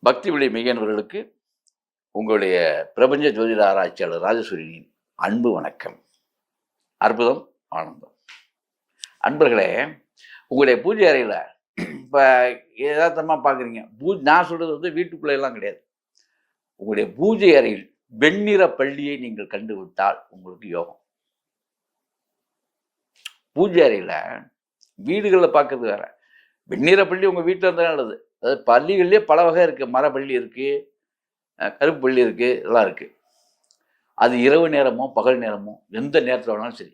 பக்தி விளை மெய்யன்பர்களுக்கு உங்களுடைய பிரபஞ்ச ஜோதிட ஆராய்ச்சியாளர் ராஜசூரியனின் அன்பு வணக்கம். அற்புதம், ஆனந்தம். அன்பர்களே, உங்களுடைய பூஜை அறையில் இப்போ யதார்த்தமாக பார்க்குறீங்க. நான் சொல்கிறது வந்து வீட்டுக்குள்ளே எல்லாம் கிடையாது. உங்களுடைய பூஜை அறையில் வெண்ணிற பள்ளியை நீங்கள் கண்டுவிட்டால் உங்களுக்கு யோகம். பூஜை அறையில் வீடுகளில் பார்க்கறது வேற. வெண்ணிற பள்ளி உங்கள் வீட்டில் இருந்தால் நல்லது. அதாவது பள்ளிகள்லேயே பல வகை இருக்குது. மரப்பள்ளி இருக்குது, கருப்பு பள்ளி இருக்குது, எல்லாம் இருக்குது. அது இரவு நேரமோ பகல் நேரமோ எந்த நேரத்தில் வேணாலும் சரி,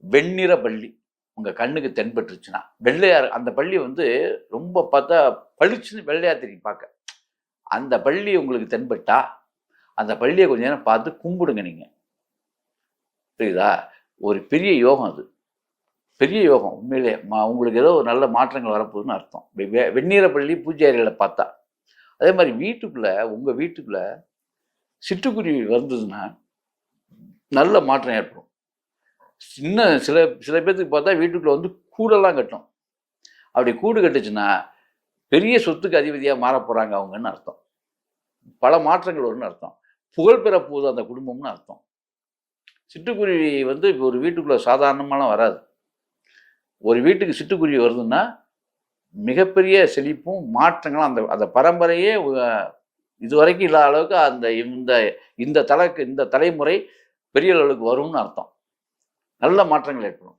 வெண்ணிற பள்ளி உங்கள் கண்ணுக்கு தென்பட்டுருச்சுன்னா, வெள்ளையார் அந்த பள்ளி வந்து ரொம்ப பார்த்தா பளிச்சுன்னு வெள்ளையா தெரியும் பார்க்க. அந்த பள்ளி உங்களுக்கு தென்பட்டா அந்த பள்ளியை கொஞ்ச நேரம் பார்த்து கும்பிடுங்க. நீங்கள் புரியுதா? ஒரு பெரிய யோகம். அது பெரிய யோகம். உண்மையிலே உங்களுக்கு ஏதோ ஒரு நல்ல மாற்றங்கள் வரப்போகுதுன்னு அர்த்தம். வெந்நீர பள்ளி பூஜை அறையில் பார்த்தா. அதே மாதிரி வீட்டுக்குள்ளே, உங்கள் வீட்டுக்குள்ளே சிட்டுக்குருவி வந்ததுன்னா நல்ல மாற்றம் ஏற்படும். சில பேர்த்துக்கு பார்த்தா வீட்டுக்குள்ளே வந்து கூடெல்லாம் கட்டும். அப்படி கூடு கட்டுச்சுன்னா பெரிய சொத்துக்கு அதிபதியாக மாற போகிறாங்க அவங்கன்னு அர்த்தம். பல மாற்றங்கள் வரும்னு அர்த்தம். புகழ் பெற போகுது அந்த குடும்பம்னு அர்த்தம். சிட்டுக்குருவி வந்து இப்போ ஒரு வீட்டுக்குள்ளே சாதாரணமாலாம் வராது. ஒரு வீட்டுக்கு சிட்டுக்குருவி வருதுன்னா மிகப்பெரிய செழிப்பும் மாற்றங்களும் அந்த பரம்பரையே இதுவரைக்கும் இல்லாத அளவுக்கு இந்த தலைமுறை பெரிய அளவுக்கு வரும்னு அர்த்தம். நல்ல மாற்றங்கள் ஏற்படும்.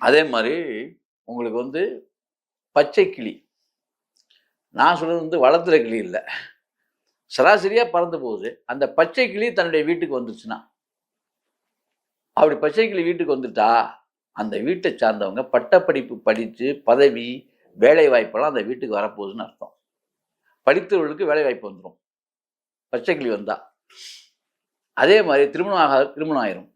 அதே மாதிரி உங்களுக்கு வந்து பச்சை கிளி, நான் சொல்றது வந்து வளர்த்துற கிளி இல்லை, சராசரியாக பறந்து போகுது. அந்த பச்சை கிளி தன்னுடைய வீட்டுக்கு வந்துச்சுன்னா, அப்படி பச்சை கிளி வீட்டுக்கு வந்துட்டா அந்த வீட்டை சார்ந்தவங்க பட்டப்படிப்பு படித்து பதவி வேலை வாய்ப்பெல்லாம் அந்த வீட்டுக்கு வரப்போகுதுன்னு அர்த்தம். படித்தவர்களுக்கு வேலை வாய்ப்பு வந்துடும் பச்சை கிளி வந்தா. அதே மாதிரி திருமணம் ஆயிரும்.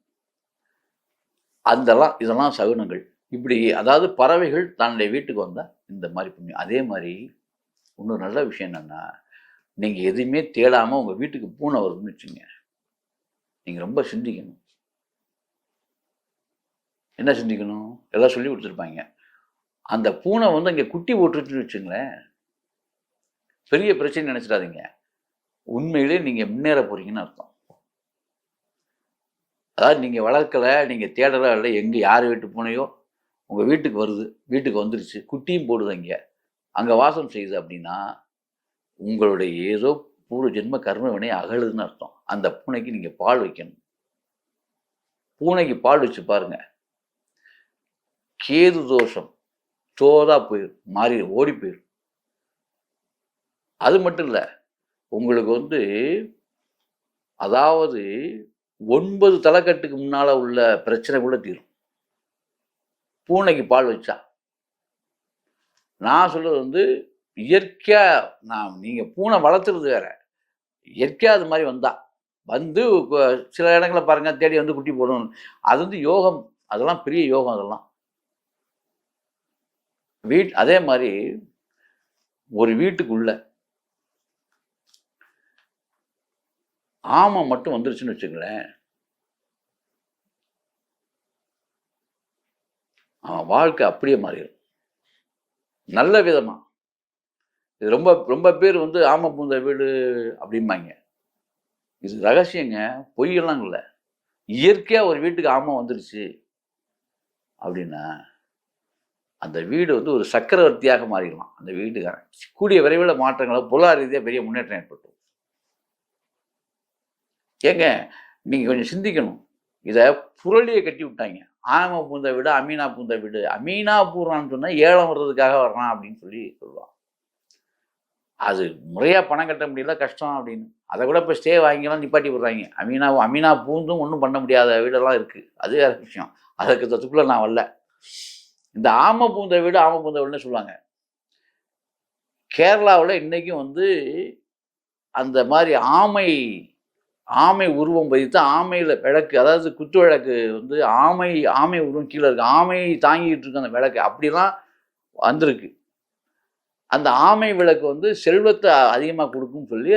இதெல்லாம் சகுனங்கள். இப்படி அதாவது பறவைகள் தன்னுடைய வீட்டுக்கு வந்தால் இந்த மாதிரி புண்ணியம். அதே மாதிரி இன்னொரு நல்ல விஷயம் என்னன்னா, நீங்கள் எதுவுமே தேடாமல் உங்கள் வீட்டுக்கு பூனை வருதுன்னு வச்சுங்க, நீங்கள் ரொம்ப சிந்திக்கணும். என்ன சிந்திக்கணும்? எல்லாம் சொல்லி கொடுத்துருப்பாங்க. அந்த பூனை வந்து அங்கே குட்டி போட்டுருச்சுன்னு வச்சுங்களேன், பெரிய பிரச்சனை நினச்சிடாதீங்க. உண்மையிலே நீங்கள் முன்னேற போகிறீங்கன்னு அர்த்தம். அதாவது நீங்கள் வளர்க்கலை, நீங்கள் தேடலை இல்லை, எங்கே யார் வீட்டு பூனையோ உங்கள் வீட்டுக்கு வருது, வீட்டுக்கு வந்துருச்சு, குட்டியும் போடுது, அங்கே வாசம் செய்யுது அப்படின்னா உங்களுடைய ஏதோ பூர்வ ஜென்ம கர்ம வினை அகழுதுன்னு அர்த்தம். அந்த பூனைக்கு நீங்கள் பால் வைக்கணும். பூனைக்கு பால் வச்சு பாருங்க, கேது தோஷம் தோதா போயிடும், மாறி ஓடி போயிடும். அது மட்டும் இல்லை, உங்களுக்கு வந்து அதாவது 9 தலைக்கட்டுக்கு முன்னால் உள்ள பிரச்சனை கூட தீரும் பூனைக்கு பால் வச்சா. நான் சொல்றது வந்து இயற்கையாக, நீங்கள் பூனை வளர்த்துறது வேற, இயற்கையாக அது மாதிரி வந்து சில இடங்களில் பாருங்கள் தேடி வந்து குட்டி போடணும். அது வந்து யோகம், அதெல்லாம் பெரிய யோகம். அதெல்லாம் அதே மாதிரி ஒரு வீட்டுக்குள்ள ஆமை மட்டும் வந்துருச்சுன்னு வச்சுங்களேன், அவன் வாழ்க்கை அப்படியே மாறிடும் நல்ல விதமா. இது ரொம்ப ரொம்ப பேர் வந்து ஆமை பூந்த வீடு அப்படிம்பாங்க. இது ரகசியங்க, பொய்யெல்லாம் இல்லை. இயற்கையா ஒரு வீட்டுக்கு ஆமை வந்துருச்சு அப்படின்னா அந்த வீடு வந்து ஒரு சக்கரவர்த்தியாக மாறிடலாம். அந்த வீட்டுக்காரன் கூடிய விரைவில் மாற்றங்களை பொருளாதார ரீதியாக பெரிய முன்னேற்றம் ஏற்பட்டு. ஏங்க, நீங்கள் கொஞ்சம் சிந்திக்கணும். இதை புரளியை கட்டி விட்டாங்க. ஆமை பூந்த வீடு, அமீனா பூந்த வீடு. அமீனா பூர்றான்னு சொன்னால் ஏலம் வர்றதுக்காக வர்றான் அப்படின்னு சொல்லுவான். அது முறையாக பணம் கட்ட முடியல, கஷ்டம் அப்படின்னு. அதை கூட இப்போ ஸ்டே வாங்கிலாம் நிப்பாட்டி விடுறாங்க. அமீனா பூந்தும் ஒன்றும் பண்ண முடியாத வீடெல்லாம் இருக்குது. அது வேற விஷயம். அதுக்கு தத்துக்குள்ளே நான் வரல. இந்த ஆமை பூந்த வீடுன்னு சொல்லுவாங்க. கேரளாவில் இன்னைக்கும் வந்து அந்த மாதிரி ஆமை உருவம் பதித்து ஆமையில் விளக்கு, அதாவது குத்து விளக்கு வந்து ஆமை உருவம் கீழே இருக்கு, ஆமை தாங்கிட்டு இருக்கு அந்த விளக்கு, அப்படிலாம் வந்திருக்கு. அந்த ஆமை விளக்கு வந்து செல்வத்தை அதிகமாக கொடுக்கும்னு சொல்லி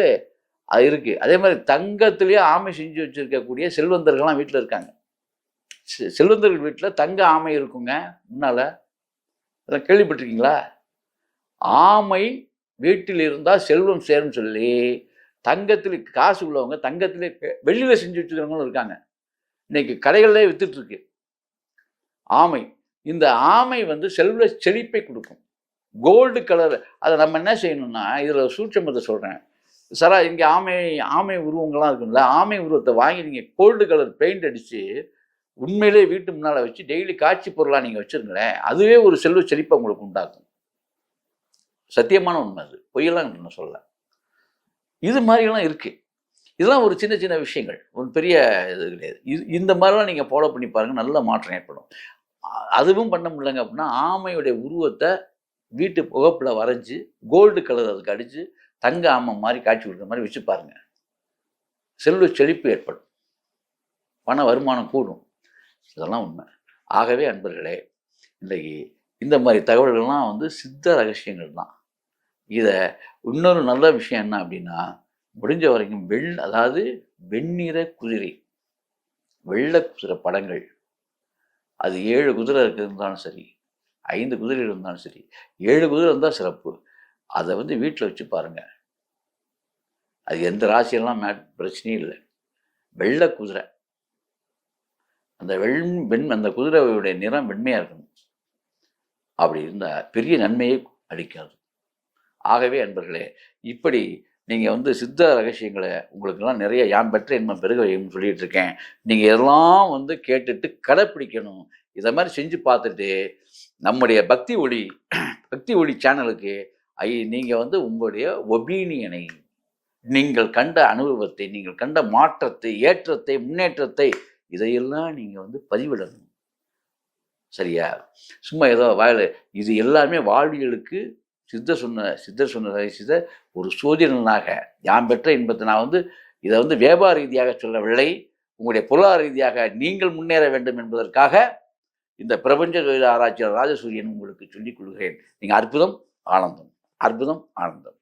அது இருக்கு. அதே மாதிரி தங்கத்திலேயே ஆமை செஞ்சு வச்சிருக்கக்கூடிய செல்வந்தர்கள்லாம் வீட்டில் இருக்காங்க. செல்வந்தர்கள் வீட்டில் தங்க ஆமை இருக்குங்க முன்னால. அதெல்லாம் கேள்விப்பட்டிருக்கீங்களா? ஆமை வீட்டில் இருந்தால் செல்வம் சேரும் சொல்லி தங்கத்தில் காசு உள்ளவங்க தங்கத்திலே வெள்ளியில் செஞ்சு வச்சுக்கிறவங்களும் இருக்காங்க. இன்னைக்கு கடைகளிலே வித்துட்டு இருக்கு ஆமை. இந்த ஆமை வந்து செல்வ செழிப்பை கொடுக்கும். Gold colour. அதை நம்ம என்ன செய்யணும்னா, இதில் சூட்சமத்தை சொல்கிறேன். இங்கே ஆமை உருவங்கள்லாம் இருக்குல்ல, ஆமை உருவத்தை வாங்கி நீங்கள் கோல்டு கலர் பெயிண்ட் அடித்து உண்மையிலே வீட்டு முன்னால் வச்சு டெய்லி காட்சி பொருளாக நீங்கள் வச்சுருங்களேன், அதுவே ஒரு செல்வ செழிப்பை உங்களுக்கு உண்டாக்கும். சத்தியமான உண்மை அது, பொய்யெல்லாம் நான் சொல்ல. இது மாதிரிலாம் இருக்குது. இதெல்லாம் ஒரு சின்ன சின்ன விஷயங்கள், ஒரு பெரிய இது கிடையாது. இந்த மாதிரிலாம் நீங்கள் ஃபாலோ பண்ணி பாருங்கள், நல்ல மாற்றம் ஏற்படும். அதுவும் பண்ண முடியலங்க அப்படின்னா, ஆமையுடைய உருவத்தை வீட்டு புகப்பில் வரைஞ்சி கோல்டு கலர் அதுக்கு அடித்து தங்க ஆமை மாதிரி காட்சி கொடுக்குற மாதிரி வச்சு பாருங்க, செல்வ செழிப்பு ஏற்படும், பண வருமானம் கூடும். இதெல்லாம் உண்மை. ஆகவே அன்பர்களே, இன்றைக்கு இந்த மாதிரி தகவல்கள்லாம் வந்து சித்த ரகசியங்கள் தான். இதை இன்னொரு நல்ல விஷயம் என்ன அப்படின்னா, முடிஞ்ச வரைக்கும் அதாவது வெண்ணிற குதிரை, வெள்ளை குதிரை படங்கள், அது 7 குதிரை இருந்தாலும் சரி, 5 குதிரை இருந்தாலும் சரி, 7 குதிரை இருந்தால் சிறப்பு. அதை வந்து வீட்டில் வச்சு பாருங்க. அது எந்த ராசியெல்லாம் பிரச்சனையும் இல்லை. வெள்ளை குதிரை, அந்த அந்த குதிரையுடைய நிறம் வெண்மையாக இருக்கணும். அப்படி இருந்தால் பெரிய நன்மையை அளிக்காது. ஆகவே அன்பர்களே, இப்படி நீங்கள் வந்து சித்த ரகசியங்களை உங்களுக்கெல்லாம் நிறைய யான் பெற்ற இன்பம் பெருக வையும்னு சொல்லிட்டு இருக்கேன். நீங்கள் இதெல்லாம் வந்து கேட்டுட்டு கடைப்பிடிக்கணும். இதை மாதிரி செஞ்சு பார்த்துட்டு நம்முடைய பக்தி ஒளி சேனலுக்கு நீங்கள் வந்து உங்களுடைய ஒபீனியனை, நீங்கள் கண்ட அனுபவத்தை, நீங்கள் கண்ட மாற்றத்தை, ஏற்றத்தை, முன்னேற்றத்தை, இதையெல்லாம் நீங்கள் வந்து பதிவிடணும். சரியா? சும்மா ஏதோ வாயில். இது எல்லாமே வாழ்வியலுக்கு சித்தர் சொன்ன ரகசியத்தை ஒரு சோதிடனாக யான் பெற்ற இன்பத்தை நான் வந்து இதை வந்து வியாபார ரீதியாக சொல்லவில்லை. உங்களுடைய பொருளாதார ரீதியாக நீங்கள் முன்னேற வேண்டும் என்பதற்காக இந்த பிரபஞ்ச தொழில் ஆராய்ச்சியாளர் ராஜசூரியன் உங்களுக்கு சொல்லிக் கொள்கிறேன். நீங்கள் அற்புதம் ஆனந்தம், அற்புதம் ஆனந்தம்.